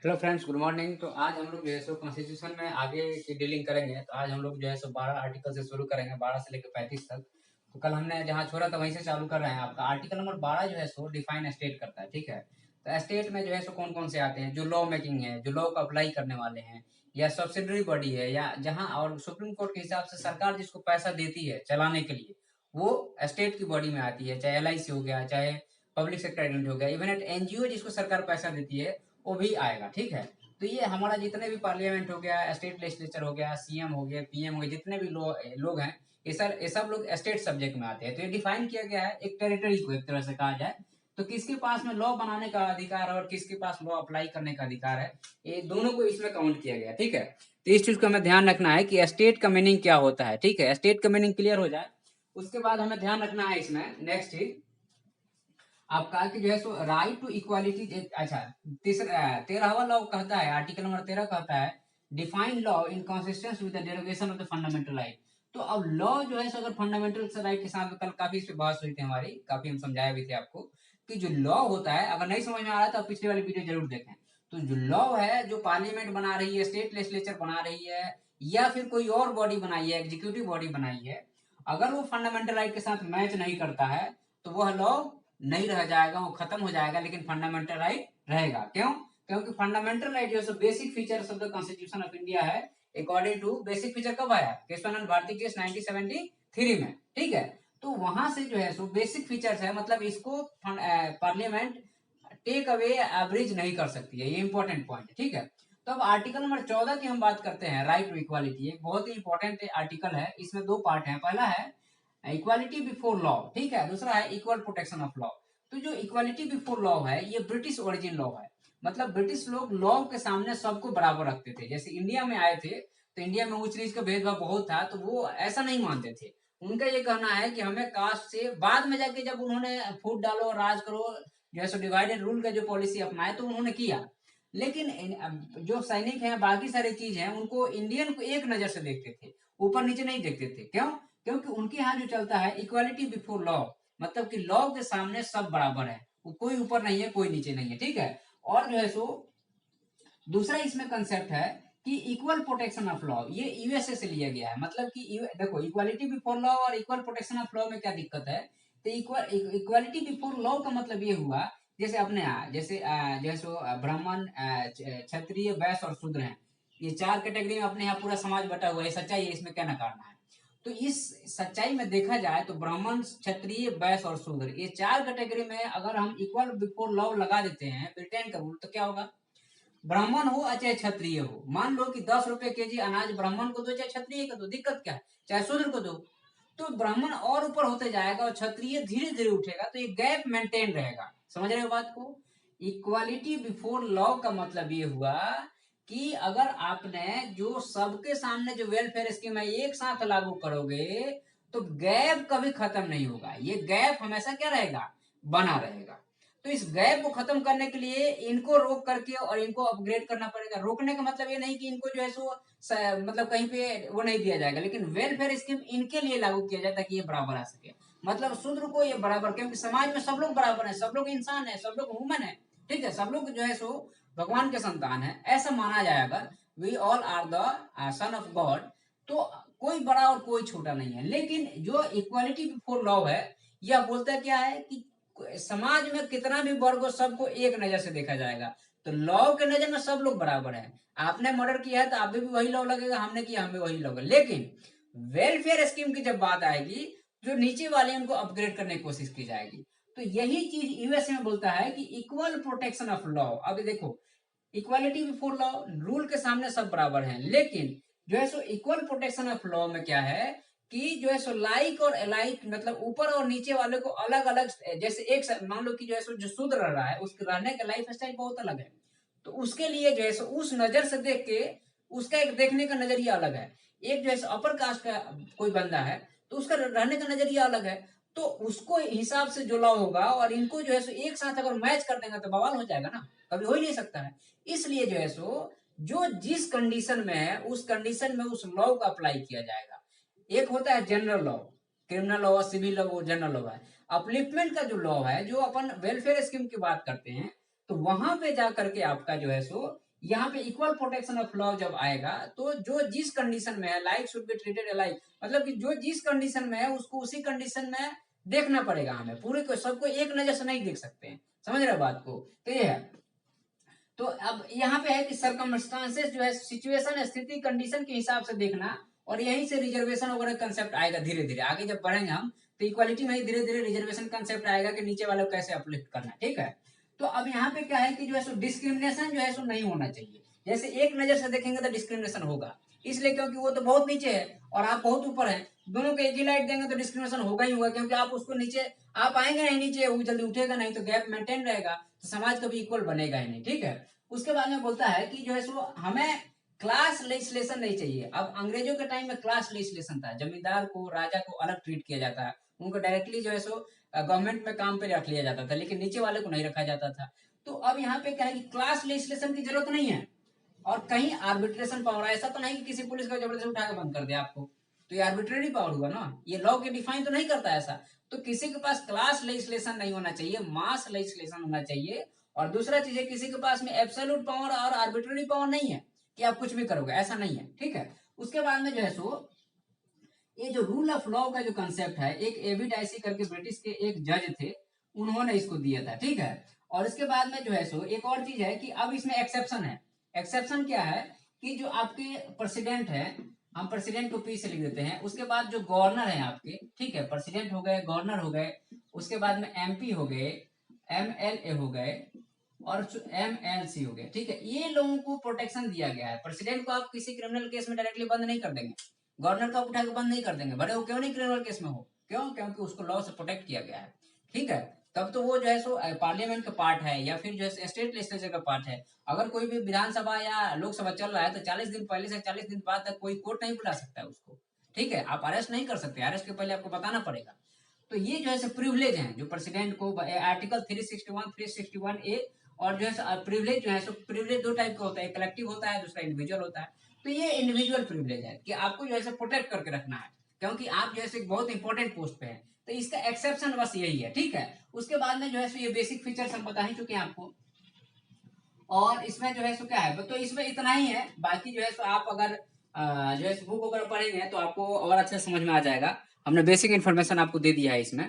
Hello friends, good morning. तो आज हम लोग जो है सो कॉन्स्टिट्यूशन में आगे की डीलिंग करेंगे। तो आज हम लोग जो है सो 12 आर्टिकल से शुरू करेंगे, 12 से लेकर 35 तक। तो कल हमने जहाँ छोड़ा था वहीं से चालू कर रहे हैं। आपका आर्टिकल नंबर 12 जो है सो डिफाइन स्टेट करता है, ठीक है। तो स्टेट में जो है सो कौन कौन से आते हैं, जो लॉ मेकिंग है, जो लॉ को अप्लाई करने वाले हैं, या सब्सिडरी बॉडी है, या जहाँ और सुप्रीम कोर्ट के हिसाब से सरकार जिसको पैसा देती है चलाने के लिए, वो स्टेट की बॉडी में आती है। चाहे LIC हो गया, चाहे पब्लिक सेक्टर एजेंट हो गया, इवन एट NGO जिसको सरकार पैसा देती है वो भी आएगा, ठीक है। तो ये हमारा जितने भी पार्लियामेंट हो गया, स्टेट लेजिस्लेचर हो गया, CM हो गया, PM हो गया, जितने भी लोग हैं, ये सब लोग स्टेट सब्जेक्ट में आते हैं। तो ये डिफाइन किया गया है एक टेरिटरी को, एक तरह से कहा जाए तो किसके पास में लॉ बनाने का अधिकार है और किसके पास लॉ अप्लाई करने का अधिकार है, ये दोनों को इसमें काउंट किया गया, ठीक है। तो इस चीज को हमें ध्यान रखना है कि स्टेट का मीनिंग क्या होता है, ठीक है। स्टेट का मीनिंग क्लियर हो जाए उसके बाद हमें ध्यान रखना है इसमें नेक्स्ट चीज आपका कि जो है सो राइट टू इक्वालिटी। अच्छा, तीसरा 13वां लॉ कहता है, आर्टिकल नंबर 13 कहता है define law in consistence with the derogation of the fundamental right. तो अब लॉ जो है सो अगर फंडामेंटल राइट के साथ, कल काफी इस पे बहस हुई थी हमारी, काफी हम समझाए भी थे आपको कि जो लॉ होता है, अगर नहीं समझ में आ रहा है तो आप पिछली वाली वीडियो जरूर देखें। तो जो लॉ है, जो पार्लियामेंट बना रही है, स्टेट लेजिस्लेचर बना रही है, या फिर कोई और बॉडी बनाई है, एग्जीक्यूटिव बॉडी बनाई है, अगर वो फंडामेंटल राइट के साथ मैच नहीं करता है तो वह लॉ नहीं रह जाएगा, वो खत्म हो जाएगा, लेकिन फंडामेंटल राइट रहेगा। क्यों? क्योंकि फंडामेंटल राइट जो है basic features of the constitution of India है। अकॉर्डिंग टू बेसिक फीचर कब आया? केशवानंद भारती केस 1973 में, ठीक है। तो वहां से जो है सो बेसिक फीचर्स है, मतलब इसको पार्लियामेंट टेक अवे एवरेज नहीं कर सकती है, ये इंपॉर्टेंट पॉइंट है, ठीक है। तो अब आर्टिकल नंबर 14 की हम बात करते हैं, राइट टू इक्वालिटी। एक बहुत ही इंपॉर्टेंट आर्टिकल है, इसमें दो पार्ट है। पहला है इक्वालिटी बिफोर लॉ, ठीक है। दूसरा है इक्वल प्रोटेक्शन ऑफ लॉ। तो जो इक्वालिटी बिफोर लॉ है, ये ब्रिटिश ओरिजिन लॉ है। मतलब ब्रिटिश लोग लॉ के सामने सबको बराबर रखते थे। जैसे इंडिया में आए थे तो इंडिया में ऊंच नीच का भेदभाव बहुत था, तो वो ऐसा नहीं मानते थे। उनका ये कहना है कि हमें कास्ट से बाद में जाके जब उन्होंने फूट डालो राज करो, जैसे डिवाइडेड रूल का जो पॉलिसी अपनाए तो उन्होंने किया। लेकिन जो सैनिक हैं, बाकी सारी चीज हैं, उनको इंडियन को एक नजर से देखते थे, ऊपर नीचे नहीं देखते थे। क्यों? क्योंकि उनके यहाँ जो चलता है इक्वालिटी बिफोर लॉ, मतलब कि लॉ के सामने सब बराबर है, कोई ऊपर नहीं है, कोई नीचे नहीं है, ठीक है। और जो है सो दूसरा इसमें कंसेप्ट है कि इक्वल प्रोटेक्शन ऑफ लॉ, ये USA से लिया गया है। मतलब कि देखो, इक्वालिटी बिफोर लॉ और इक्वल प्रोटेक्शन ऑफ लॉ में क्या दिक्कत है? तो इक्वालिटी बिफोर लॉ का मतलब ये हुआ, जैसे अपने यहाँ जैसे जैसे ब्राह्मण, क्षत्रिय, वैश्य और शूद्र हैं, ये चार कैटेगरी में अपने यहाँ पूरा समाज बटा हुआ है। सच्चाई है, इसमें क्या नकारना है। तो इस सच्चाई में देखा जाए तो ब्राह्मण, क्षत्रिय, वैश्य और शूद्र, ये चार कैटेगरी में अगर हम इक्वल बिफोर लॉ लगा देते हैं ब्रिटेन का रूल, तो क्या होगा? ब्राह्मण हो चाहे क्षत्रिय हो, मान लो कि 10 रुपए केजी अनाज ब्राह्मण को दो चाहे क्षत्रिय को दो, दिक्कत क्या है? चाहे शूद्र को दो, तो ब्राह्मण और ऊपर होते जाएगा और क्षत्रिय धीरे धीरे उठेगा, तो ये गैप मेंटेन रहेगा। समझ रहे हो बात को? इक्वालिटी बिफोर लॉ का मतलब ये हुआ कि अगर आपने जो सबके सामने जो वेलफेयर स्कीम है एक साथ लागू करोगे तो गैप कभी खत्म नहीं होगा, ये गैप हमेशा क्या रहेगा? बना रहेगा। तो इस गैप को खत्म करने के लिए इनको रोक करके और इनको अपग्रेड करना पड़ेगा। रोकने का मतलब ये नहीं कि इनको जो है सो मतलब कहीं पे वो नहीं दिया जाएगा, लेकिन वेलफेयर स्कीम इनके लिए लागू किया जाए ताकि ये बराबर आ सके। मतलब शूद्र को ये बराबर, क्योंकि समाज में सब लोग बराबर है, सब लोग इंसान है, सब लोग ह्यूमन है, ठीक है, सब लोग जो है सो भगवान के संतान है, ऐसा माना जाए। अगर we all are the son of God, तो कोई बड़ा और कोई छोटा नहीं है। लेकिन जो इक्वालिटी बिफोर लॉ है, यह बोलता क्या है कि समाज में कितना भी वर्ग हो सबको एक नजर से देखा जाएगा। तो लॉ के नजर में सब लोग बराबर हैं। आपने मर्डर किया है तो आप भी वही लॉ लगेगा, हमने किया हमें वही लॉ लगेगा। लेकिन वेलफेयर स्कीम की जब बात आएगी, जो नीचे वाले उनको अपग्रेड करने की कोशिश की जाएगी। तो यही चीज USA में बोलता है कि इक्वल प्रोटेक्शन ऑफ लॉ। अब देखो, इक्वालिटी बिफोर लॉ, रूल के सामने सब बराबर हैं, लेकिन जो है so equal protection of law में क्या है कि जो है सो लाइक और अलाइक, मतलब ऊपर और नीचे वाले को अलग अलग, जैसे एक मान लो कि जो है सो जो शूद्र रह रहा है उसके रहने का लाइफ स्टाइल बहुत अलग है, तो उसके लिए जो है सो उस नजर से देख के उसका एक देखने का नजरिया अलग है। एक जो है अपर कास्ट का कोई बंदा है तो उसका रहने का नजरिया अलग है। तो उसको हिसाब से जो लॉ होगा, और इनको जो है सो एक साथ अगर मैच कर देंगे तो बवाल हो जाएगा ना, कभी हो ही नहीं सकता है। इसलिए जो है सो जो जिस कंडीशन में है उस कंडीशन में उस लॉ को अप्लाई किया जाएगा। एक होता है general law, criminal law, civil law, वो जनरल लॉ है। अपलिफ्टमेंट का जो लॉ है, जो अपन वेलफेयर स्कीम की बात करते हैं, तो वहां पे जा करके आपका जो है सो यहाँ पे इक्वल प्रोटेक्शन ऑफ लॉ जब आएगा तो जो जिस कंडीशन में है, like should be treated alike, मतलब कि जो जिस कंडीशन में है उसको उसी कंडीशन में देखना पड़ेगा हमें, पूरे को सबको एक नजर से नहीं देख सकते हैं, समझ रहे बात को। तो ये है, तो अब यहाँ पे है कि सर्कमस्टांसेस जो है सिचुएशन, स्थिति, कंडीशन के हिसाब से देखना, और यहीं से रिजर्वेशन वगैरह कंसेप्ट आएगा धीरे धीरे आगे जब बढ़ेंगे हम, तो इक्वालिटी में ही धीरे धीरे रिजर्वेशन कंसेप्ट आएगा कि नीचे वालों को कैसे अपलिफ्ट करना, ठीक है। तो अब यहाँ पे क्या है कि जो है सो डिस्क्रिमिनेशन जो है सो नहीं होना चाहिए, जैसे एक नजर से देखेंगे तो डिस्क्रिमिनेशन होगा, इसलिए क्योंकि वो तो बहुत नीचे है और आप बहुत ऊपर है, दोनों को एक ही लाइट देंगे तो डिस्क्रिमिनेशन होगा ही होगा, क्योंकि आप उसको नीचे, आप आएंगे नहीं नीचे, वो जल्दी उठेगा नहीं, तो गैप मेंटेन रहेगा, तो समाज कभी इक्वल बनेगा ही नहीं, ठीक है। उसके बाद में बोलता है कि जो है सो हमें क्लास लेजिस्लेशन नहीं चाहिए। अब अंग्रेजों के टाइम में क्लास लेजिस्लेशन था, जमींदार को, राजा को अलग ट्रीट किया जाता है, उनको डायरेक्टली जो है सो गवर्नमेंट में काम पे रख लिया जाता था, लेकिन नीचे वाले को नहीं रखा जाता था। तो अब यहाँ पे क्या है कि क्लास लेजिस्लेशन की जरूरत नहीं है, और कहीं आर्बिट्रेशन पावर, ऐसा तो नहीं कि किसी पुलिस का जबरदस्ती उठा के बंद कर दे आपको, तो ये आर्बिट्रेरी पावर हुआ ना, ये लॉ के डिफाइन तो नहीं करता ऐसा। तो किसी के पास क्लास लेजिस्लेशन नहीं होना चाहिए, मास लेजिस्लेशन होना चाहिए। और दूसरा चीज है, किसी के पास में एब्सोल्यूट पावर और आर्बिट्रेरी पावर नहीं है कि आप कुछ भी करोगे, ऐसा नहीं है, ठीक है। उसके बाद में जो है सो ये जो रूल ऑफ लॉ का जो कंसेप्ट है, एक एवी डाइसी करके ब्रिटिश के एक जज थे, उन्होंने इसको दिया था, ठीक है। और इसके बाद में जो है सो एक और चीज है कि अब इसमें एक्सेप्शन है। एक्सेप्शन क्या है कि जो आपके प्रेसिडेंट है, हम प्रेसिडेंट को पी से लिख देते हैं, उसके बाद जो गवर्नर है आपके, ठीक है, प्रेसिडेंट हो गए, गवर्नर हो गए, उसके बाद में एमपी हो गए, एमएलए हो गए, और एमएलसी हो गए, ठीक है, ये लोगों को प्रोटेक्शन दिया गया है। प्रेसिडेंट को आप किसी क्रिमिनल केस में डायरेक्टली बंद नहीं कर देंगे, गवर्नर को आप उठा के बंद नहीं कर देंगे, भले वो क्यों नहीं क्रिमिनल केस में हो, क्यों, क्योंकि उसको लॉ से प्रोटेक्ट किया गया है, ठीक है। तब तो वो जो है सो पार्लियामेंट का पार्ट है, या फिर जो है स्टेट लेजिस्लेचर का पार्ट है। अगर कोई भी विधानसभा या लोकसभा चल रहा है तो 40 दिन पहले से 40 दिन बाद तक कोई कोर्ट नहीं बुला सकता है उसको, ठीक है, आप अरेस्ट नहीं कर सकते, अरेस्ट के पहले आपको बताना पड़ेगा। तो ये जो है प्रिविलेज है जो प्रेसिडेंट को, आर्टिकल 361 361A, और जो है प्रिविलेज जो है सो प्रिविलेज दो टाइप का होता है, कलेक्टिव होता है, दूसरा इंडिविजुअल होता है। तो ये इंडिविजुअल प्रिविलेज है कि आपको जो है प्रोटेक्ट करके रखना है, क्योंकि आप जो है बहुत इंपॉर्टेंट पोस्ट पे है, तो इसका एक्सेप्शन बस यही है, ठीक है। उसके बाद में जो है ये बेसिक फीचर्स हम बता ही चुके हैं आपको, और इसमें जो है सो क्या है, तो इसमें इतना ही है, बाकी जो है सो आप अगर जो है बुक वगैरह पढ़ेंगे तो आपको और अच्छे से समझ में आ जाएगा, हमने बेसिक इन्फॉर्मेशन आपको दे दिया है इसमें।